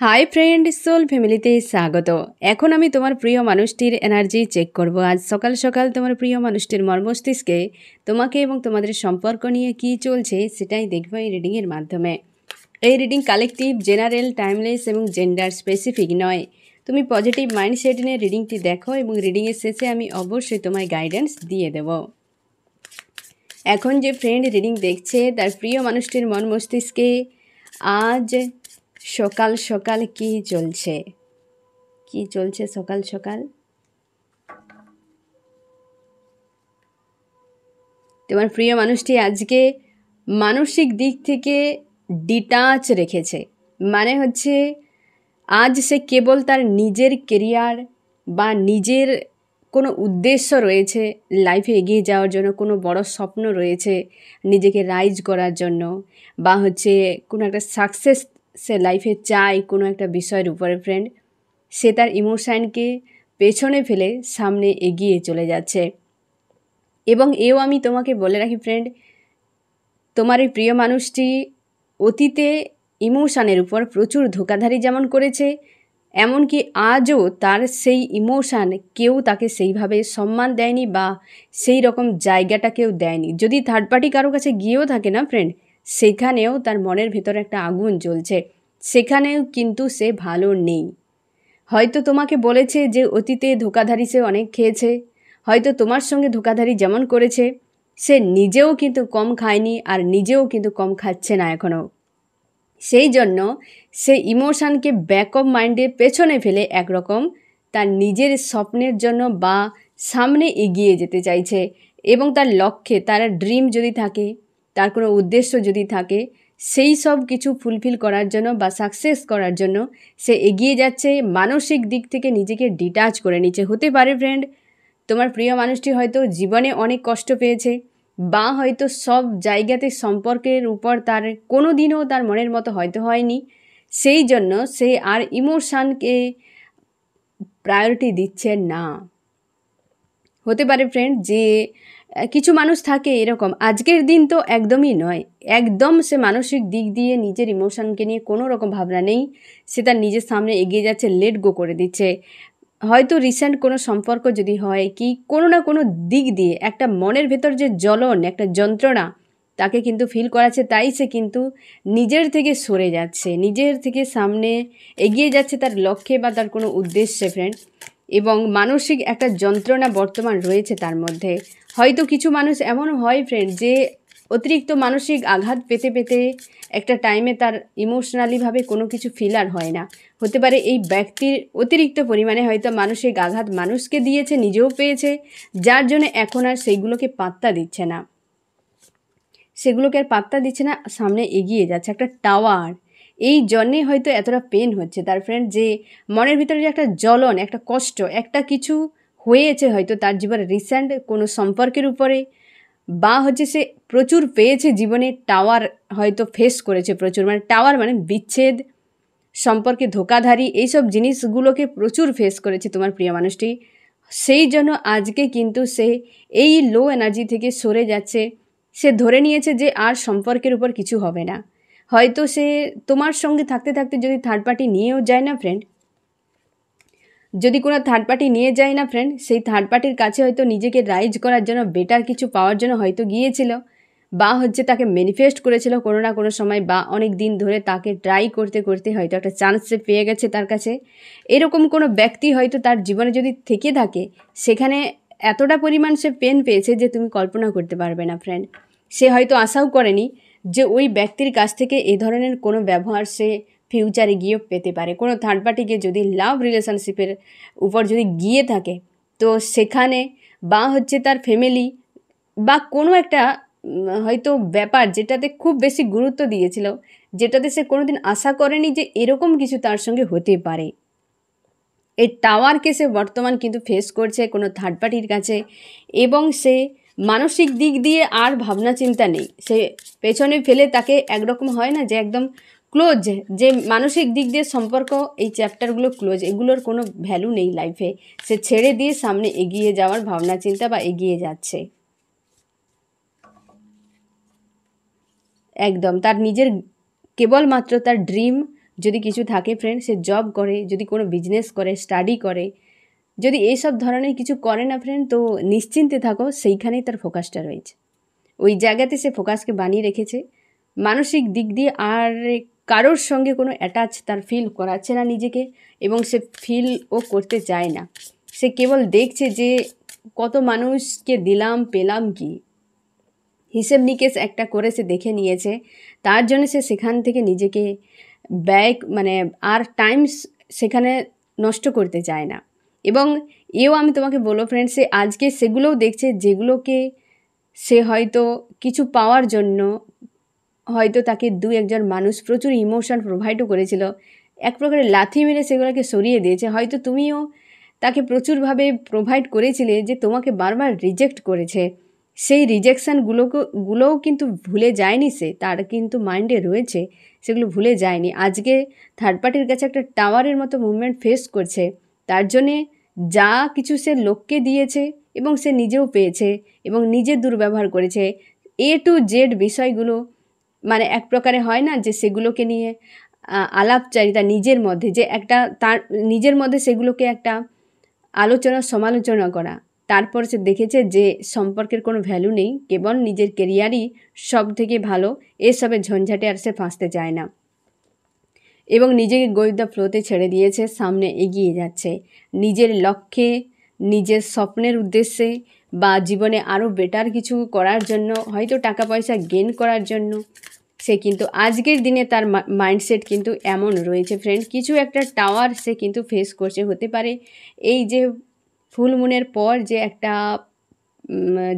Hi friend, soul ফ্যামিলিতে স্বাগত। এখন আমি তোমার প্রিয় মানুষটির এনার্জি চেক করব। আজ সকাল সকাল তোমার প্রিয় মানুষটির মর্মস্তিষ্কে তোমাকে এবং তোমাদের সম্পর্ক নিয়ে কী চলছে সেটাই দেখব এই রিডিংয়ের মাধ্যমে। এই রিডিং কালেকটিভ, জেনারেল, টাইমলেস এবং জেন্ডার স্পেসিফিক নয়। তুমি পজিটিভ মাইন্ডসেট নিয়ে রিডিংটি দেখো এবং রিডিংয়ের শেষে আমি অবশ্যই তোমায় গাইডেন্স দিয়ে দেব। এখন যে ফ্রেন্ড রিডিং দেখছে তার প্রিয় মানুষটির মন মস্তিষ্কে আজ সকাল সকাল কি চলছে সকাল সকাল? তোমার প্রিয় মানুষটি আজকে মানসিক দিক থেকে ডিটাচ রেখেছে। মানে হচ্ছে আজ সে কেবল তার নিজের কেরিয়ার বা নিজের কোনো উদ্দেশ্য রয়েছে, লাইফে এগিয়ে যাওয়ার জন্য কোনো বড় স্বপ্ন রয়েছে নিজেকে রাইজ করার জন্য, বা হচ্ছে কোনো একটা সাকসেস সে লাইফে চায় কোনো একটা বিষয়ের উপরে ফ্রেন্ড, সে তার ইমোশানকে পেছনে ফেলে সামনে এগিয়ে চলে যাচ্ছে। এবং এও আমি তোমাকে বলে রাখি ফ্রেন্ড, তোমার এই প্রিয় মানুষটি অতীতে ইমোশানের উপর প্রচুর ধোঁকাধারি যেমন করেছে, এমনকি আজও তার সেই ইমোশান কেউ তাকে সেইভাবে সম্মান দেয়নি বা সেই রকম জায়গাটা কেউ দেয়নি। যদি থার্ড পার্টি কারো কাছে গিয়েও থাকে না ফ্রেন্ড, সেখানেও তার মনের ভেতরে একটা আগুন জ্বলছে, সেখানেও কিন্তু সে ভালো নেই। হয়তো তোমাকে বলেছে যে অতীতে ধোঁকাধারি সে অনেক খেয়েছে, হয়তো তোমার সঙ্গে ধোঁকাধারি যেমন করেছে সে নিজেও কিন্তু কম খায়নি আর নিজেও কিন্তু কম খাচ্ছে না এখনও। সেই জন্য সে ইমোশানকে ব্যাকআপ মাইন্ডে পেছনে ফেলে একরকম তার নিজের স্বপ্নের জন্য বা সামনে এগিয়ে যেতে চাইছে। এবং তার লক্ষ্যে, তার ড্রিম যদি থাকে, তার কোনো উদ্দেশ্য যদি থাকে, সেই সব কিছু ফুলফিল করার জন্য বা সাকসেস করার জন্য সে এগিয়ে যাচ্ছে। মানসিক দিক থেকে নিজেকে ডিটাচ করে নিচ্ছে। হতে পারে ফ্রেন্ড তোমার প্রিয় মানুষটি হয়তো জীবনে অনেক কষ্ট পেয়েছে, বা হয়তো সব জায়গাতে সম্পর্কের উপর তার কোনো দিনও তার মনের মতো হয়তো হয়নি, সেই জন্য সে আর ইমোশানকে প্রায়োরিটি দিচ্ছে না। হতে পারে ফ্রেন্ড যে কিছু মানুষ থাকে এরকম, আজকের দিন তো একদমই নয়, একদম সে মানসিক দিক দিয়ে নিজের ইমোশানকে নিয়ে কোনো রকম ভাবনা নেই, সে তার নিজের সামনে এগিয়ে যাচ্ছে, লেট গো করে দিচ্ছে। হয়তো রিসেন্ট কোনো সম্পর্ক যদি হয়, কি কোনো না কোনো দিক দিয়ে একটা মনের ভেতর যে জ্বলন, একটা যন্ত্রণা তাকে কিন্তু ফিল করাচ্ছে, তাই সে কিন্তু নিজের থেকে সরে যাচ্ছে, নিজের থেকে সামনে এগিয়ে যাচ্ছে তার লক্ষ্যে বা তার কোনো উদ্দেশ্যে ফ্রেন্ড। এবং মানসিক একটা যন্ত্রণা বর্তমান রয়েছে তার মধ্যে। হয়তো কিছু মানুষ এমন হয় ফ্রেন্ড যে অতিরিক্ত মানসিক আঘাত পেতে পেতে একটা টাইমে তার ইমোশনালিভাবে কোনো কিছু ফিল আর হয় না। হতে পারে এই ব্যক্তির অতিরিক্ত পরিমাণে হয়তো মানসিক আঘাত মানুষকে দিয়েছে, নিজেও পেয়েছে, যার জন্য এখন আর সেইগুলোকে পাত্তা দিচ্ছে না, সামনে এগিয়ে যাচ্ছে একটা টাওয়ার। এই জন্যে হয়তো এতটা পেন হচ্ছে তার ফ্রেন্ড, যে মনের ভিতরে যে একটা জ্বলন, একটা কষ্ট, একটা কিছু হয়েছে হয়তো তার জীবনে রিসেন্ট কোনো সম্পর্কের উপরে, বা হচ্ছে সে প্রচুর পেয়েছে জীবনে, টাওয়ার হয়তো ফেস করেছে প্রচুর, মানে টাওয়ার মানে বিচ্ছেদ, সম্পর্কে ধোঁকাধারি, এইসব জিনিসগুলোকে প্রচুর ফেস করেছে তোমার প্রিয় মানুষটি। সেই জন্য আজকে কিন্তু সে এই লো এনার্জি থেকে সরে যাচ্ছে। সে ধরে নিয়েছে যে আর সম্পর্কের উপর কিছু হবে না। হয়তো সে তোমার সঙ্গে থাকতে থাকতে যদি থার্ড পার্টি নিয়েও যায় না ফ্রেন্ড, যদি কোনো থার্ড পার্টি নিয়ে যায় না ফ্রেন্ড, সেই থার্ড পার্টির কাছে হয়তো নিজেকে রাইজ করার জন্য, বেটার কিছু পাওয়ার জন্য হয়তো গিয়েছিল, বা হচ্ছে তাকে ম্যানিফেস্ট করেছিল কোনো না কোনো সময়, বা অনেক দিন ধরে তাকে ট্রাই করতে করতে হয়তো একটা চান্স সে পেয়ে গেছে তার কাছে। এরকম কোনো ব্যক্তি হয়তো তার জীবনে যদি থেকে থাকে, সেখানে এতটা পরিমাণ সে পেন পেয়েছে যে তুমি কল্পনা করতে পারবে না ফ্রেন্ড। সে হয়তো আশাও করেনি যে ওই ব্যক্তির কাছ থেকে এ ধরনের কোনো ব্যবহার সে ফিউচারে গিয়েও পেতে পারে। কোনো থার্ড পার্টিকে যদি লাভ রিলেশনশিপের উপর যদি গিয়ে থাকে, তো সেখানে বা হচ্ছে তার ফ্যামিলি বা কোনো একটা হয়তো ব্যাপার যেটাতে খুব বেশি গুরুত্ব দিয়েছিল, যেটাতে সে কোনোদিন আশা করেনি যে এরকম কিছু তার সঙ্গে হতে পারে। এই টাওয়ারকে সে বর্তমান কিন্তু ফেস করছে কোনো থার্ড পার্টির কাছে, এবং সে মানসিক দিক দিয়ে আর ভাবনা চিন্তা নেই, সে পেছনে ফেলে তাকে একরকম হয় না যে একদম ক্লোজ, যে মানসিক দিক দিয়ে সম্পর্ক, এই চ্যাপ্টারগুলো ক্লোজ, এগুলোর কোনো ভ্যালু নেই লাইফে, সে ছেড়ে দিয়ে সামনে এগিয়ে যাওয়ার ভাবনা চিন্তা বা এগিয়ে যাচ্ছে। একদম তার নিজের কেবলমাত্র তার ড্রিম যদি কিছু থাকে ফ্রেন্ড, সে জব করে, যদি কোনো বিজনেস করে, স্টাডি করে, যদি এইসব ধরনের কিছু করে না ফ্রেন্ড, তো নিশ্চিন্তে থাকো, সেইখানেই তার ফোকাসটা রয়েছে। ওই জায়গাতে সে ফোকাসকে বানিয়ে রেখেছে। মানসিক দিক দিয়ে আর কারোর সঙ্গে কোনো অ্যাটাচ তার ফিল করাচ্ছে না নিজেকে, এবং সে ফিলও করতে চায় না। সে কেবল দেখছে যে কত মানুষকে দিলাম, পেলাম কি, হিসেব নিকেশ একটা করে সে দেখে নিয়েছে। তার জন্য সে সেখান থেকে নিজেকে ব্যয় আর টাইম সেখানে নষ্ট করতে চায় না। এবং এও আমি তোমাকে বলবো ফ্রেন্ড, সে আজকে সেগুলোও দেখছে যেগুলোকে সে হয়তো কিছু পাওয়ার জন্য হয়তো তাকে দু একজন মানুষ প্রচুর ইমোশন প্রোভাইডও করেছিল, এক প্রকারের লাথি মেরে সেগুলোকে সরিয়ে দিয়েছে। হয়তো তুমিও তাকে প্রচুরভাবে প্রোভাইড করেছিলে, যে তোমাকে বারবার রিজেক্ট করেছে। সেই রিজেকশানগুলোও কিন্তু ভুলে যায়নি সে, তার কিন্তু মাইন্ডে রয়েছে, সেগুলো ভুলে যায়নি। আজকে থার্ড পার্টির কাছে একটা টাওয়ারের মতো মুভমেন্ট ফেস করছে। তার জন্যে যা কিছু সে লোককে দিয়েছে এবং সে নিজেও পেয়েছে এবং নিজে দুর্ব্যবহার করেছে, A to Z বিষয়গুলো এক প্রকারে হয় না যে সেগুলোকে নিয়ে আলাপচারিতা নিজের মধ্যে, যে একটা তার নিজের মধ্যে সেগুলোকে একটা আলোচনা সমালোচনা করা। তারপর সে দেখেছে যে সম্পর্কের কোনো ভ্যালু নেই, কেবল নিজের কেরিয়ারই সব থেকে ভালো, এসবের ঝঞ্ঝাটে আর সে ফাঁসতে চায় না এবং নিজেকে গো উইথ দ্য ফ্লোতে ছেড়ে দিয়েছে, সামনে এগিয়ে যাচ্ছে নিজের লক্ষ্যে, নিজের স্বপ্নের উদ্দেশ্যে, বা জীবনে আরও বেটার কিছু করার জন্য, হয়তো টাকা পয়সা গেইন করার জন্য। সে কিন্তু আজকের দিনে তার মাইন্ডসেট কিন্তু এমন রয়েছে ফ্রেন্ড, কিছু একটা টাওয়ার সে কিন্তু ফেস করছে। হতে পারে এই যে ফুল মুনের পর যে একটা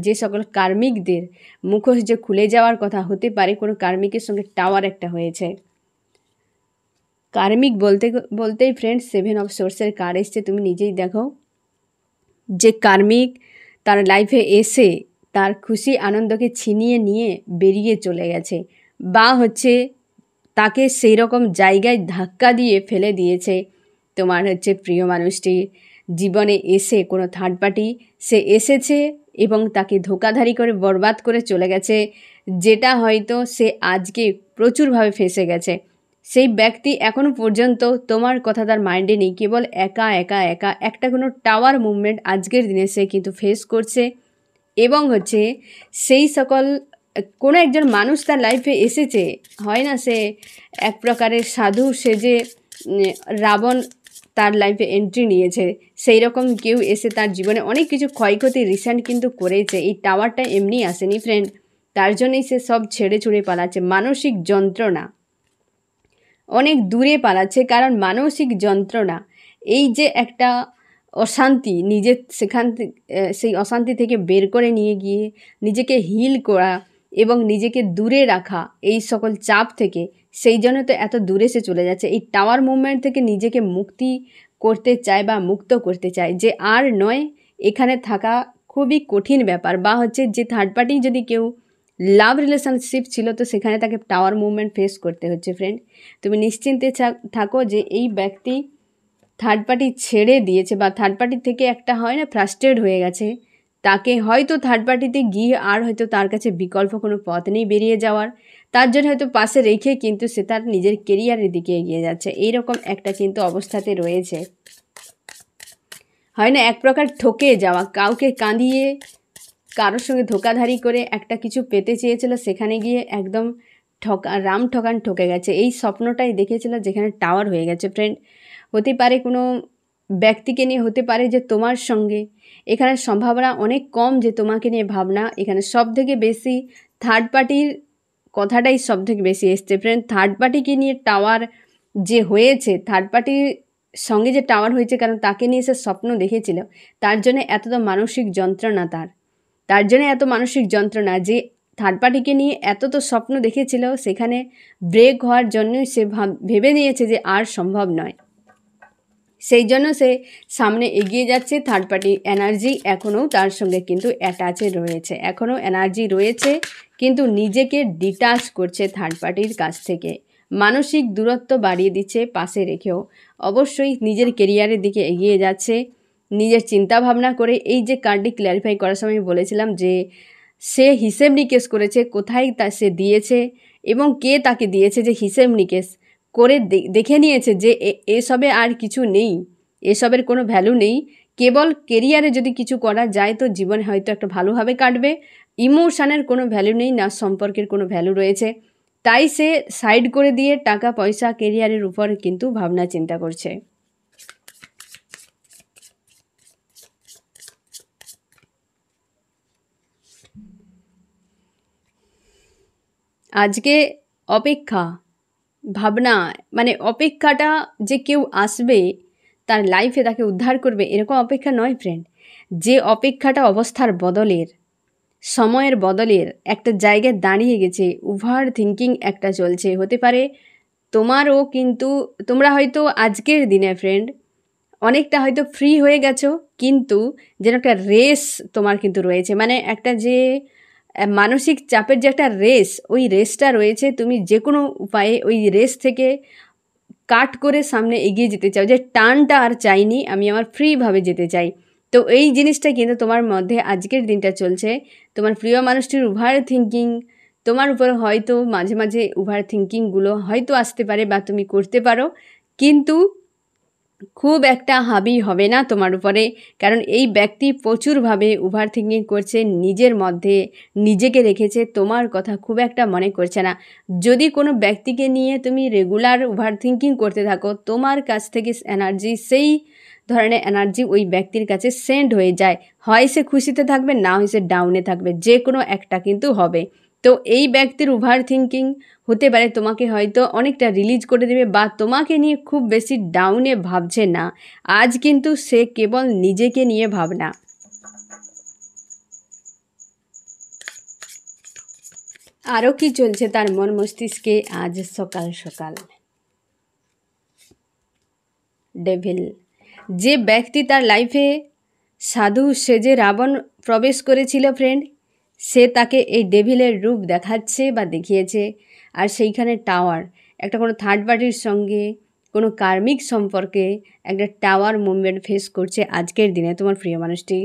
যে সকল কার্মিকদের মুখোশ যে খুলে যাওয়ার কথা, হতে পারে কোনো কার্মিকের সঙ্গে টাওয়ার একটা হয়েছে। কার্মিক বলতেই ফ্রেন্ড 7 অফ সোর্সের কার্ড এসছে, তুমি নিজেই দেখো যে কার্মিক তার লাইফে এসে তার খুশি আনন্দকে ছিনিয়ে নিয়ে বেরিয়ে চলে গেছে, বা তাকে সেই রকম জায়গায় ধাক্কা দিয়ে ফেলে দিয়েছে। তোমার প্রিয় মানুষটির জীবনে এসে কোনো থার্ড পার্টি সে এসেছে এবং তাকে ধোঁকাধারি করে বরবাদ করে চলে গেছে, যেটা হয়তো সে আজকে প্রচুরভাবে ফেঁসে গেছে। সেই ব্যক্তি এখনও পর্যন্ত তোমার কথা তার মাইন্ডে নেই, কেবল একা একটা কোনো টাওয়ার মুভমেন্ট আজকের দিনে সে কিন্তু ফেস করছে। এবং সেই সকল কোনো একজন মানুষ তার লাইফে এসেছে, হয় না সে এক প্রকারের সাধু সেজে রাবণ তার লাইফে এন্ট্রি নিয়েছে, সেই রকম কেউ এসে তার জীবনে অনেক কিছু ক্ষয়ক্ষতি রিসেন্ট কিন্তু করেছে। এই টাওয়ারটা এমনি আসেনি ফ্রেন্ড, তার জন্যই সে সব ছেড়ে ছুড়ে পালাচ্ছে। মানসিক যন্ত্রণা, অনেক দূরে পালাচ্ছে, কারণ মানসিক যন্ত্রণা, এই যে একটা অশান্তি, নিজের সেই অশান্তি থেকে বের করে নিয়ে গিয়ে নিজেকে হিল করা এবং নিজেকে দূরে রাখা এই সকল চাপ থেকে, সেই জন্য তো এত দূরে সে চলে যাচ্ছে। এই টাওয়ার মুভমেন্ট থেকে নিজেকে মুক্তি করতে চায় বা মুক্ত করতে চায়, যে আর নয় এখানে থাকা খুবই কঠিন ব্যাপার। বা যে থার্ড পার্টি যদি কেউ লাভ রিলেশনশিপ ছিল, তো সেখানে তাকে টাওয়ার মুভমেন্ট ফেস করতে হচ্ছে ফ্রেন্ড। তুমি নিশ্চিন্তে থাকো যে এই ব্যক্তি থার্ড পার্টি ছেড়ে দিয়েছে, বা থার্ড পার্টির থেকে একটা হয় না ফ্রাস্ট্রেট হয়ে গেছে, তাকে হয়তো থার্ড পার্টিতে গিয়ে আর হয়তো তার কাছে বিকল্প কোনো পথ নেই বেরিয়ে যাওয়ার, তার জন্য হয়তো পাশে রেখে কিন্তু সে তার নিজের কেরিয়ারের দিকে এগিয়ে যাচ্ছে। এইরকম একটা কিন্তু অবস্থাতে রয়েছে, হয় না এক প্রকার ঠকে যাওয়া, কাউকে কাঁদিয়ে কারোর সঙ্গে ধোকাধারি করে একটা কিছু পেতে চেয়েছিল, সেখানে গিয়ে একদম ঠকান ঠকে গেছে। এই স্বপ্নটাই দেখেছিল যেখানে টাওয়ার হয়ে গেছে ফ্রেন্ড। হতে পারে কোনো ব্যক্তিকে নিয়ে, হতে পারে যে তোমার সঙ্গে, এখানে সম্ভাবনা অনেক কম যে তোমাকে নিয়ে ভাবনা, এখানে সব থেকে বেশি থার্ড পার্টির কথাটাই সব থেকে বেশি এসছে ফ্রেন্ড। থার্ড পার্টিকে নিয়ে টাওয়ার যে হয়েছে, থার্ড পার্টির সঙ্গে যে টাওয়ার হয়েছে, কারণ তাকে নিয়ে সে স্বপ্ন দেখেছিল, তার জন্য এত মানসিক যন্ত্রণা, তার জন্য এত মানসিক যন্ত্রণা, যে থার্ড পার্টিকে নিয়ে এত তো স্বপ্ন দেখেছিল, সেখানে ব্রেক হওয়ার জন্যই সে ভেবে নিয়েছে যে আর সম্ভব নয়, সেই জন্য সে সামনে এগিয়ে যাচ্ছে। থার্ড পার্টি এনার্জি এখনও তার সঙ্গে কিন্তু অ্যাটাচে রয়েছে, এখনও এনার্জি রয়েছে, কিন্তু নিজেকে ডিটাচ করছে থার্ড পার্টির কাছ থেকে, মানসিক দূরত্ব বাড়িয়ে দিচ্ছে পাশে রেখেও। অবশ্যই নিজের কেরিয়ারের দিকে এগিয়ে যাচ্ছে, নিজের চিন্তা ভাবনা করে। এই যে কার্ডটি ক্ল্যারিফাই করার সময় বলেছিলাম যে সে হিসেব নিকেশ করেছে, কোথায় সে দিয়েছে এবং কে তাকে দিয়েছে, যে হিসেব নিকেশ করে দেখে নিয়েছে যে এসবে আর কিছু নেই, এসবের কোনো ভ্যালু নেই, কেবল কেরিয়ারে যদি কিছু করা যায় তো জীবন হয়তো একটা ভালোভাবে কাটবে, ইমোশনের কোনো ভ্যালু নেই, না সম্পর্কের কোনো ভ্যালু রয়েছে, তাই সে সাইড করে দিয়ে টাকা পয়সা কেরিয়ারের উপর কিন্তু ভাবনা চিন্তা করছে। আজকে অপেক্ষা, ভাবনা, মানে অপেক্ষাটা যে কেউ আসবে তার লাইফে তাকে উদ্ধার করবে এরকম অপেক্ষা নয় ফ্রেন্ড। যে অপেক্ষাটা অবস্থার বদলের, সময়ের বদলের, একটা জায়গায় দাঁড়িয়ে গেছে, ওভার থিঙ্কিং একটা চলছে, হতে পারে তোমারও, কিন্তু তোমরা হয়তো আজকের দিনে ফ্রেন্ড অনেকটা হয়তো ফ্রি হয়ে গেছো, কিন্তু যেন একটা রেস তোমার কিন্তু রয়েছে, মানে একটা যে মানসিক চাপের যে একটা রেস, ওই রেসটা রয়েছে, তুমি যে কোনো উপায়ে ওই রেস থেকে কাট করে সামনে এগিয়ে যেতে চাও, যে টার্নটা আর চাইনি, আমি আমার ফ্রিভাবে যেতে চাই। তো এই জিনিসটা কিন্তু তোমার মধ্যে আজকের দিনটা চলছে। তোমার প্রিয় মানুষটির ওভার থিঙ্কিং তোমার উপর হয়তো মাঝে মাঝে ওভার থিঙ্কিংগুলো হয়তো আসতে পারে বা তুমি করতে পারো, কিন্তু খুব একটা হাবি হবে না তোমার উপরে, কারণ এই ব্যক্তি প্রচুরভাবে ওভার থিঙ্কিং করছে, নিজের মধ্যে নিজেকে রেখেছে, তোমার কথা খুব একটা মনে করছে না। যদি কোনো ব্যক্তিকে নিয়ে তুমি রেগুলার ওভার থিঙ্কিং করতে থাকো, তোমার কাছ থেকে এনার্জি, সেই ধরনের এনার্জি ওই ব্যক্তির কাছে সেন্ড হয়ে যায়, হয় সে খুশিতে থাকবে, না হয় সে ডাউনে থাকবে, যে কোনো একটা কিন্তু হবে। তো এই ব্যক্তির ওভার থিঙ্কিং হতে পারে তোমাকে হয়তো অনেকটা রিলিজ করে দেবে, বা তোমাকে নিয়ে খুব বেশি ডাউনে ভাবছে না, আজ কিন্তু সে কেবল নিজেকে নিয়ে ভাবনা। আরও কি চলছে তার মন মস্তিষ্কে আজ সকাল সকাল? ডেভিল, যে ব্যক্তি তার লাইফে সাধু সেজে রাবণ প্রবেশ করেছিল ফ্রেন্ড, সে তাকে এই ডেভিলের রূপ দেখাচ্ছে বা দেখিয়েছে। আর সেইখানে টাওয়ার, একটা কোনো থার্ড পার্টির সঙ্গে কোনো কার্মিক সম্পর্কে একটা টাওয়ার মুভমেন্ট ফেস করছে আজকের দিনে তোমার প্রিয় মানুষটি।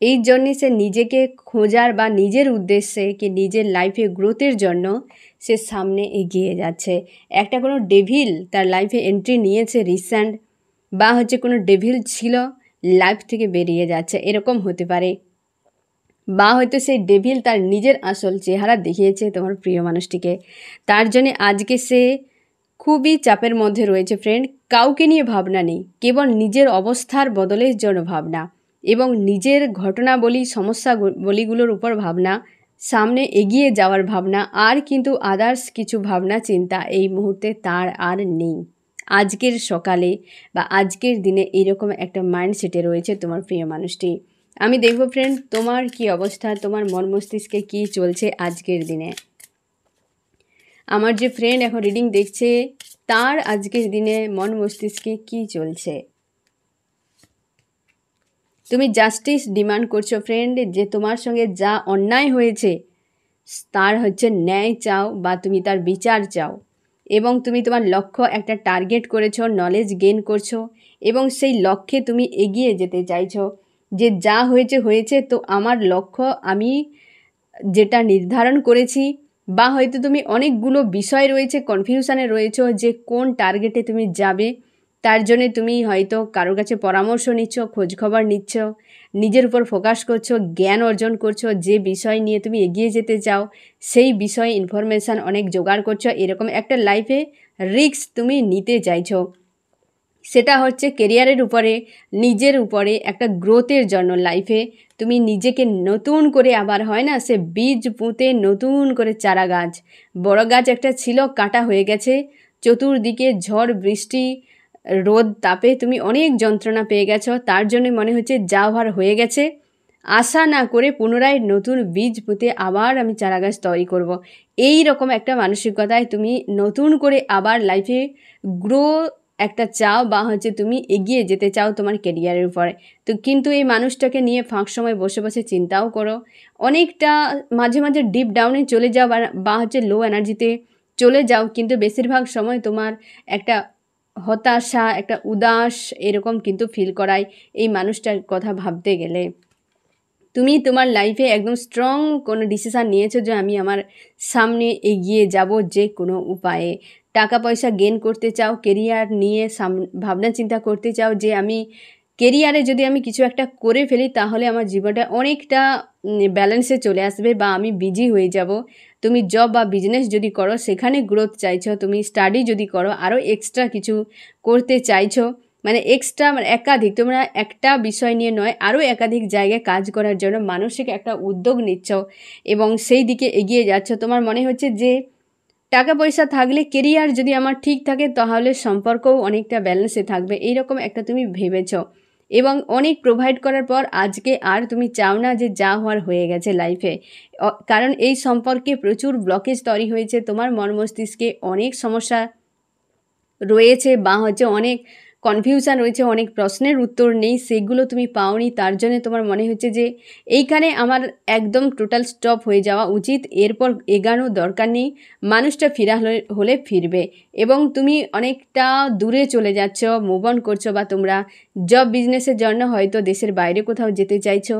এই জন্যে সে নিজেকে খোঁজার বা নিজের উদ্দেশ্যে কি নিজের লাইফে গ্রোথের জন্য সে সামনে এগিয়ে যাচ্ছে। একটা কোনো ডেভিল তার লাইফে এন্ট্রি নিয়েছে রিসেন্ট, বা হচ্ছে কোনো ডেভিল ছিল লাইফ থেকে বেরিয়ে যাচ্ছে, এরকম হতে পারে। বা হয়তো সেই ডেভিল তার নিজের আসল চেহারা দেখিয়েছে তোমার প্রিয় মানুষটিকে, তার জন্যে আজকে সে খুবই চাপের মধ্যে রয়েছে ফ্রেন্ড। কাউকে নিয়ে ভাবনা নেই, কেবল নিজের অবস্থার বদলের জন্য ভাবনা, এবং নিজের ঘটনাবলী সমস্যাবলীগুলোর উপর ভাবনা, সামনে এগিয়ে যাওয়ার ভাবনা, আর কিন্তু আদার্স কিছু ভাবনা চিন্তা এই মুহূর্তে তার আর নেই। আজকের সকালে বা আজকের দিনে এরকম একটা মাইন্ডসেটে রয়েছে তোমার প্রিয় মানুষটি। আমি দেখব ফ্রেন্ড তোমার কি অবস্থা, তোমার মন মস্তিষ্কে কী চলছে আজকের দিনে। আমার যে ফ্রেন্ড এখন রিডিং দেখছে তার আজকের দিনে মন মস্তিষ্কে কী চলছে। তুমি জাস্টিস ডিমান্ড করছো ফ্রেন্ড, যে তোমার সঙ্গে যা অন্যায় হয়েছে তার হচ্ছে ন্যায় চাও, বা তুমি তার বিচার চাও, এবং তুমি তোমার লক্ষ্য একটা টার্গেট করেছো, নলেজ গেইন করছো, এবং সেই লক্ষ্যে তুমি এগিয়ে যেতে চাইছো, যে যা হয়েছে হয়েছে, তো আমার লক্ষ্য আমি যেটা নির্ধারণ করেছি, বা হয়তো তুমি অনেকগুলো বিষয় রয়েছে, কনফিউশনে রয়েছো যে কোন টার্গেটে তুমি যাবে, তার জন্যে তুমি হয়তো কারোর কাছে পরামর্শ নিচ্ছ, খোঁজখবর নিচ্ছ, নিজের উপর ফোকাস করছো, জ্ঞান অর্জন করছো, যে বিষয় নিয়ে তুমি এগিয়ে যেতে চাও সেই বিষয়ে ইনফরমেশান অনেক জোগাড় করছো, এরকম একটা লাইফে রিস্ক তুমি নিতে চাইছো। সেটা হচ্ছে কেরিয়ারের উপরে, নিজের উপরে একটা গ্রোথের জন্য। লাইফে তুমি নিজেকে নতুন করে, আবার হয় না সে বীজ পুঁতে নতুন করে চারা গাছ, বড় গাছ একটা ছিল কাটা হয়ে গেছে, চতুর্দিকে ঝড় বৃষ্টি রোদ তাপে তুমি অনেক যন্ত্রণা পেয়ে গেছো, তার জন্য মনে হচ্ছে যা হওয়ার হয়ে গেছে, আশা না করে পুনরায় নতুন বীজ পুঁতে আবার আমি চারা গাছ তৈরি করব। এই রকম একটা মানসিকতায় তুমি নতুন করে আবার লাইফে গ্রো একটা চাও, বা হচ্ছে তুমি এগিয়ে যেতে চাও তোমার কেরিয়ারের উপরে। তো কিন্তু এই মানুষটাকে নিয়ে ফাঁক সময় বসে বসে চিন্তাও করো, অনেকটা মাঝে মাঝে ডিপ ডাউনে চলে যাও, বা হচ্ছে লো এনার্জিতে চলে যাও, কিন্তু বেশিরভাগ সময় তোমার একটা হতাশা, একটা উদাস এরকম কিন্তু ফিল করায় এই মানুষটার কথা ভাবতে গেলে। তুমি তোমার লাইফে একদম স্ট্রং কোনো ডিসিশান নিয়েছো যে আমি আমার সামনে এগিয়ে যাব যে কোনো উপায়ে, টাকা পয়সা গেন করতে চাও, কেরিয়ার নিয়ে ভাবনা চিন্তা করতে চাও যে আমি কেরিয়ারে যদি আমি কিছু একটা করে ফেলি তাহলে আমার জীবনটা অনেকটা ব্যালেন্সে চলে আসবে বা আমি বিজি হয়ে যাব। তুমি জব বা বিজনেস যদি করো সেখানে গ্রোথ চাইছো, তুমি স্টাডি যদি করো আরও এক্সট্রা কিছু করতে চাইছো, মানে এক্সট্রা মানে একাধিক, তোমরা একটা বিষয় নিয়ে নয় আরও একাধিক জায়গায় কাজ করার জন্য মানসিক একটা উদ্যোগ নিচ্ছ এবং সেই দিকে এগিয়ে যাচ্ছ। তোমার মনে হচ্ছে যে টাকা পয়সা থাকলে, কেরিয়ার যদি আমার ঠিক থাকে তাহলে সম্পর্কও অনেকটা ব্যালেন্সে থাকবে, এইরকম একটা তুমি ভেবেছ এবং অনেক প্রোভাইড করার পর আজকে আর তুমি চাও না যে যা হওয়ার হয়ে গেছে লাইফে। কারণ এই সম্পর্কে প্রচুর ব্লকেজ তৈরি হয়েছে, তোমার মন মস্তিষ্কে অনেক সমস্যা রয়েছে বা অনেক কনফিউশন রয়েছে, অনেক প্রশ্নের উত্তর নেই, সেগুলো তুমি পাওনি। তার জন্য তোমার মনে হচ্ছে যে এইখানে আমার একদম টোটাল স্টপ হয়ে যাওয়া উচিত, এরপর এগানোর দরকার নেই, মানুষটা ফিরা হলে ফিরবে এবং তুমি অনেকটা দূরে চলে যাচ্ছ, মুভ অন করছো বা তোমরা জব বিজনেসের জন্য হয়তো দেশের বাইরে কোথাও যেতে চাইছো,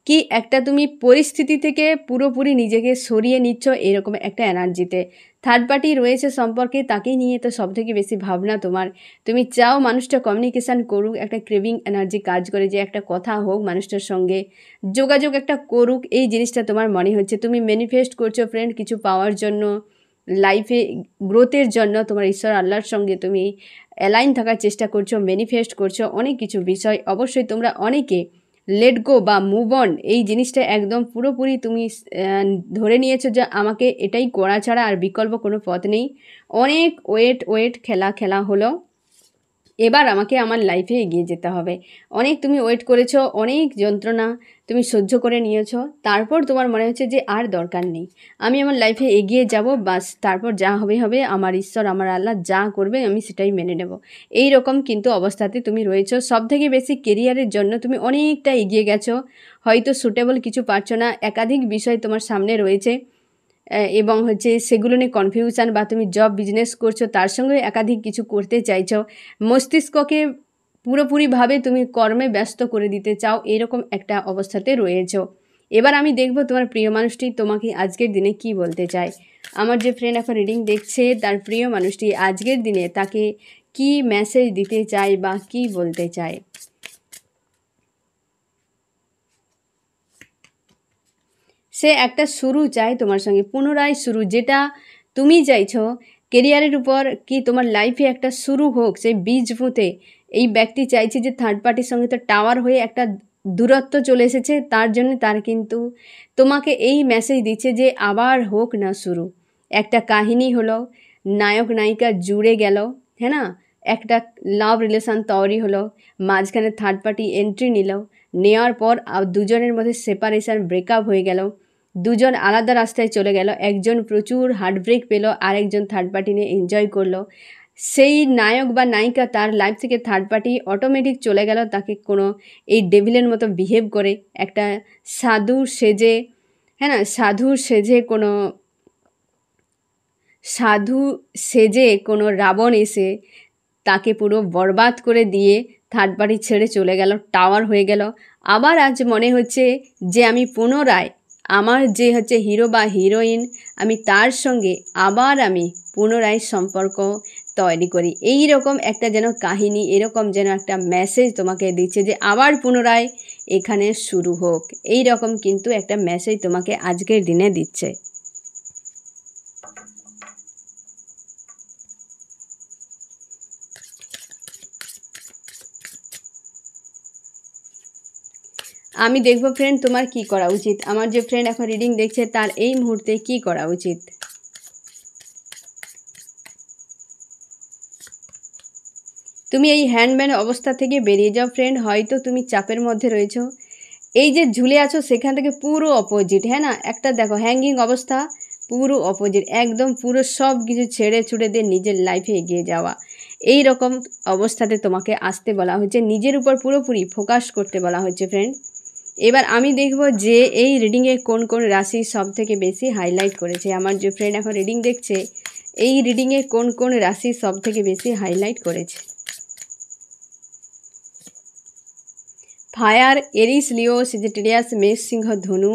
কি একটা তুমি পরিস্থিতি থেকে পুরোপুরি নিজেকে সরিয়ে নিচ্ছ এরকম একটা এনার্জিতে। থার্ড পার্টি রয়েছে সম্পর্কে, তাকে নিয়ে তো সবথেকে বেশি ভাবনা তোমার। তুমি চাও মানুষটা কমিউনিকেশান করুক, একটা ক্রেভিং এনার্জি কাজ করে যে একটা কথা হোক মানুষটার সঙ্গে, যোগাযোগ একটা করুক, এই জিনিসটা তোমার মনে হচ্ছে। তুমি ম্যানিফেস্ট করছো ফ্রেন্ড কিছু পাওয়ার জন্য, লাইফে গ্রোথের জন্য তোমার ঈশ্বর আল্লাহর সঙ্গে তুমি অ্যালাইন থাকার চেষ্টা করছো, ম্যানিফেস্ট করছো অনেক কিছু বিষয়। অবশ্যই তোমরা অনেকে লেট গো বা মুভ অন এই জিনিসটা একদম পুরোপুরি তুমি ধরে নিয়েছো যে আমাকে এটাই করা ছাড়া আর বিকল্প কোনো পথ নেই। অনেক ওয়েট খেলা হলো, এবার আমাকে আমার লাইফে এগিয়ে যেতে হবে। অনেক তুমি ওয়েট করেছো, অনেক যন্ত্রণা তুমি সহ্য করে নিয়েছো, তারপর তোমার মনে হচ্ছে যে আর দরকার নেই, আমি আমার লাইফে এগিয়ে যাব, বাস তারপর যা হবে হবে, আমার ঈশ্বর আমার আল্লাহ যা করবে আমি সেটাই মেনে নেব। এই রকম কিন্তু অবস্থাতে তুমি রয়েছো। সবথেকে বেশি কেরিয়ারের জন্য তুমি অনেকটা এগিয়ে গেছো, হয়তো সুটেবল কিছু পারছো না, একাধিক বিষয় তোমার সামনে রয়েছে এবং সেগুলো নিয়ে কনফিউশন, বা তুমি জব বিজনেস করছো তার সঙ্গে একাধিক কিছু করতে চাইছো, মস্তিষ্ককে পুরোপুরিভাবে তুমি কর্মে ব্যস্ত করে দিতে চাও, এরকম একটা অবস্থাতে রয়েছো। এবার আমি দেখব তোমার প্রিয় মানুষটি তোমাকে আজকের দিনে কি বলতে চায়। আমার যে ফ্রেন্ড এখন রিডিং দেখছে তার প্রিয় মানুষটি আজকের দিনে তাকে কি মেসেজ দিতে চায় বা কি বলতে চায়। সে একটা শুরু চায় তোমার সঙ্গে, পুনরায় শুরু, যেটা তুমি চাইছো কেরিয়ারের উপর, কি তোমার লাইফে একটা শুরু হোক, সেই বীজ পুঁতে এই ব্যক্তি চাইছে যে থার্ড পার্টির সঙ্গে তো টাওয়ার হয়ে একটা দূরত্ব চলে এসেছে, তার জন্য তার কিন্তু তোমাকে এই মেসেজ দিচ্ছে যে আবার হোক না শুরু। একটা কাহিনী হলো, নায়ক নায়িকা জুড়ে গেল, হ্যাঁ না, একটা লাভ রিলেশান তৈরি হলো, মাঝখানে থার্ড পার্টি এন্ট্রি নিল, নেওয়ার পর দুজনের মধ্যে সেপারেশন ব্রেকআপ হয়ে গেল, দুজন আলাদা রাস্তায় চলে গেল, একজন প্রচুর হার্টব্রেক পেল, আরেকজন থার্ড পার্টি নিয়ে এনজয় করলো। সেই নায়ক বা নায়িকা তার লাইফ থেকে থার্ড পার্টি অটোমেটিক চলে গেল, তাকে কোনো এই ডেভিলের মতো বিহেভ করে, একটা সাধু সেজে, হ্যাঁ না, সাধু সেজে কোনো রাবণ এসে তাকে পুরো বরবাদ করে দিয়ে থার্ড পার্টি ছেড়ে চলে গেল, টাওয়ার হয়ে গেল। আবার আজ মনে হচ্ছে যে আমি পুনরায় আমার যে হিরো বা হিরোইন, আমি তার সঙ্গে আবার আমি পুনরায় সম্পর্ক তৈরি করি, এই রকম একটা যেন কাহিনী, এরকম যেন একটা মেসেজ তোমাকে দিচ্ছে যে আবার পুনরায় এখানে শুরু হোক, এই রকম কিন্তু একটা মেসেজ তোমাকে আজকের দিনে দিচ্ছে। আমি দেখব ফ্রেন্ড তোমার কি করা উচিত। আমার যে ফ্রেন্ড এখন রিডিং দেখছে তার এই মুহূর্তে কি করা উচিত। তুমি এই হ্যান্ডম্যান অবস্থা থেকে বেরিয়ে যাও ফ্রেন্ড, হয়তো তুমি চাপের মধ্যে রয়েছো, এই যে ঝুলে আছো সেখান থেকে পুরো অপোজিট, হ্যাঁ না, একটা দেখো হ্যাঙ্গিং অবস্থা, পুরো অপোজিট, একদম পুরো সব কিছু ছেড়ে ছুড়ে দিয়ে নিজের লাইফে এগিয়ে যাওয়া, এই রকম অবস্থাতে তোমাকে আসতে বলা হচ্ছে, নিজের উপর পুরোপুরি ফোকাস করতে বলা হচ্ছে ফ্রেন্ড। এবার আমি দেখব যে এই রিডিংয়ে কোন কোন রাশি সব থেকে বেশি হাইলাইট করেছে। আমার যে ফ্রেন্ড এখন রিডিং দেখছে এই রিডিংয়ে কোন কোন রাশি সব থেকে বেশি হাইলাইট করেছে। ফায়ার, এরিস, লিও, সেজিটেরিয়াস, মেষ, সিংহ, ধনু,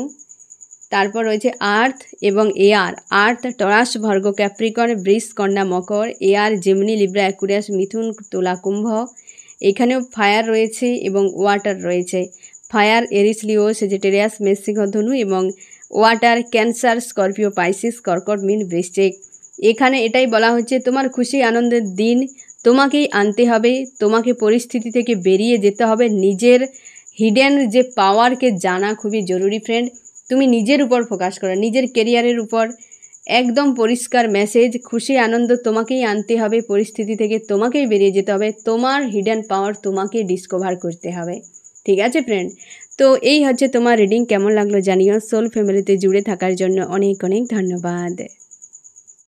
তারপর রয়েছে আর্থ এবং এয়ার। আর্থ টরাস, ভার্গ, ক্যাপ্রিকর্ন, বৃষ, কন্যা, মকর। এয়ার জেমিনি, লিব্রা, অ্যাকুরিয়াস, মিথুন, তুলা, কুম্ভ। এখানেও ফায়ার রয়েছে এবং ওয়াটার রয়েছে। ফায়ার এরিস, লিও, সেজিটেরিয়াস, মেষ, সিংহ, ধনু এবং ওয়াটার ক্যান্সার, স্করপিও, পাইসিস, কর্কট, মীন, বৃশ্চিক। এখানে এটাই বলা হচ্ছে তোমার খুশি আনন্দের দিন তোমাকেই আনতে হবে, তোমাকে পরিস্থিতি থেকে বেরিয়ে যেতে হবে। নিজের হিডেন যে পাওয়ারকে জানা খুবই জরুরি ফ্রেন্ড। তুমি নিজের উপর ফোকাস করো, নিজের কেরিয়ারের উপর। একদম পরিষ্কার মেসেজ, খুশি আনন্দ তোমাকেই আনতে হবে, পরিস্থিতি থেকে তোমাকেই বেরিয়ে যেতে হবে, তোমার হিডেন পাওয়ার তোমাকে ডিসকভার করতে হবে। ঠিক আছে ফ্রেন্ড, তো এই হচ্ছে তোমার রিডিং। কেমন লাগলো জানিও। সোল ফ্যামিলিতে জুড়ে থাকার জন্য অনেক অনেক ধন্যবাদ।